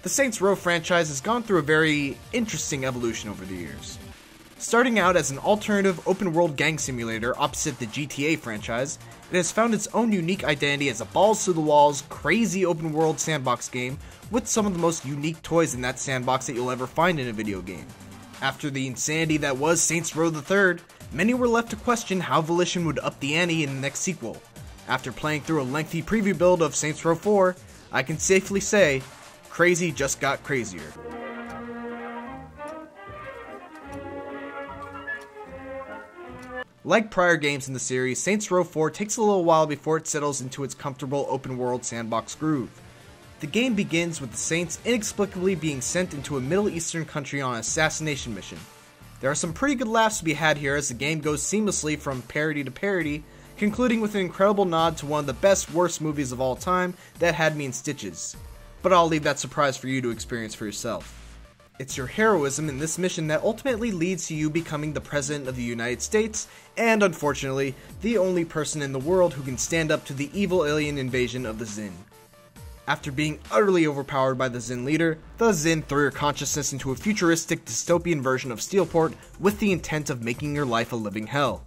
The Saints Row franchise has gone through a very interesting evolution over the years. Starting out as an alternative open-world gang simulator opposite the GTA franchise, it has found its own unique identity as a balls-to-the-walls, crazy open-world sandbox game with some of the most unique toys in that sandbox that you'll ever find in a video game. After the insanity that was Saints Row III, many were left to question how Volition would up the ante in the next sequel. After playing through a lengthy preview build of Saints Row 4, I can safely say, crazy just got crazier. Like prior games in the series, Saints Row 4 takes a little while before it settles into its comfortable open-world sandbox groove. The game begins with the Saints inexplicably being sent into a Middle Eastern country on an assassination mission. There are some pretty good laughs to be had here as the game goes seamlessly from parody to parody, concluding with an incredible nod to one of the best worst movies of all time that had me in stitches. But I'll leave that surprise for you to experience for yourself. It's your heroism in this mission that ultimately leads to you becoming the President of the United States, and unfortunately, the only person in the world who can stand up to the evil alien invasion of the Zin. After being utterly overpowered by the Zin leader, the Zin throw your consciousness into a futuristic dystopian version of Steelport with the intent of making your life a living hell.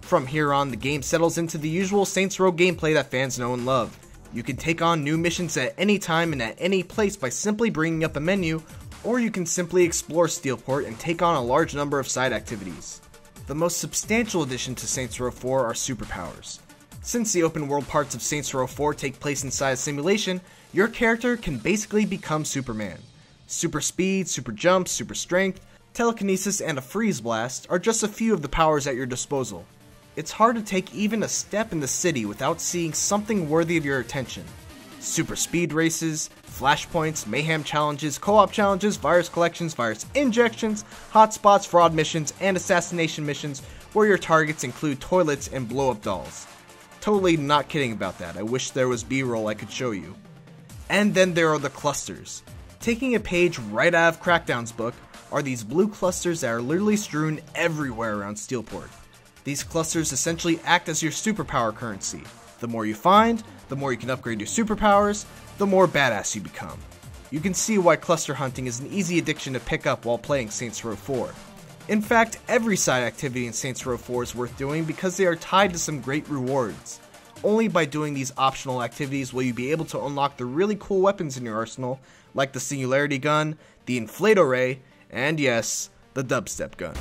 From here on, the game settles into the usual Saints Row gameplay that fans know and love. You can take on new missions at any time and at any place by simply bringing up a menu, or you can simply explore Steelport and take on a large number of side activities. The most substantial addition to Saints Row 4 are superpowers. Since the open world parts of Saints Row 4 take place inside a simulation, your character can basically become Superman. Super speed, super jump, super strength, telekinesis, and a freeze blast are just a few of the powers at your disposal. It's hard to take even a step in the city without seeing something worthy of your attention. Super speed races, flashpoints, mayhem challenges, co-op challenges, virus collections, virus injections, hotspots, fraud missions, and assassination missions where your targets include toilets and blow-up dolls. Totally not kidding about that, I wish there was B-roll I could show you. And then there are the clusters. Taking a page right out of Crackdown's book are these blue clusters that are literally strewn everywhere around Steelport. These clusters essentially act as your superpower currency. The more you find, the more you can upgrade your superpowers, the more badass you become. You can see why cluster hunting is an easy addiction to pick up while playing Saints Row 4. In fact, every side activity in Saints Row 4 is worth doing because they are tied to some great rewards. Only by doing these optional activities will you be able to unlock the really cool weapons in your arsenal, like the Singularity Gun, the Inflato Ray, and yes, the Dubstep Gun.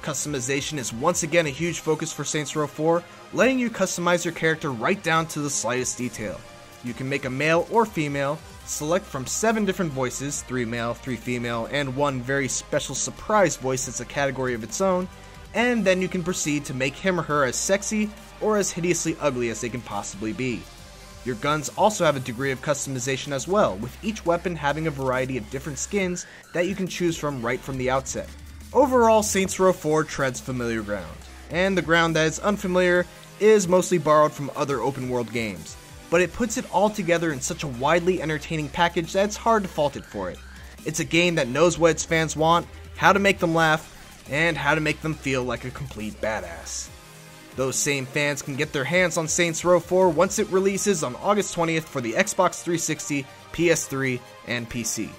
Customization is once again a huge focus for Saints Row 4, letting you customize your character right down to the slightest detail. You can make a male or female, select from 7 different voices, 3 male, 3 female, and 1 very special surprise voice that's a category of its own, and then you can proceed to make him or her as sexy or as hideously ugly as they can possibly be. Your guns also have a degree of customization as well, with each weapon having a variety of different skins that you can choose from right from the outset. Overall, Saints Row 4 treads familiar ground, and the ground that is unfamiliar is mostly borrowed from other open-world games, but it puts it all together in such a widely entertaining package that it's hard to fault it for it. It's a game that knows what its fans want, how to make them laugh, and how to make them feel like a complete badass. Those same fans can get their hands on Saints Row 4 once it releases on August 20th for the Xbox 360, PS3, and PC.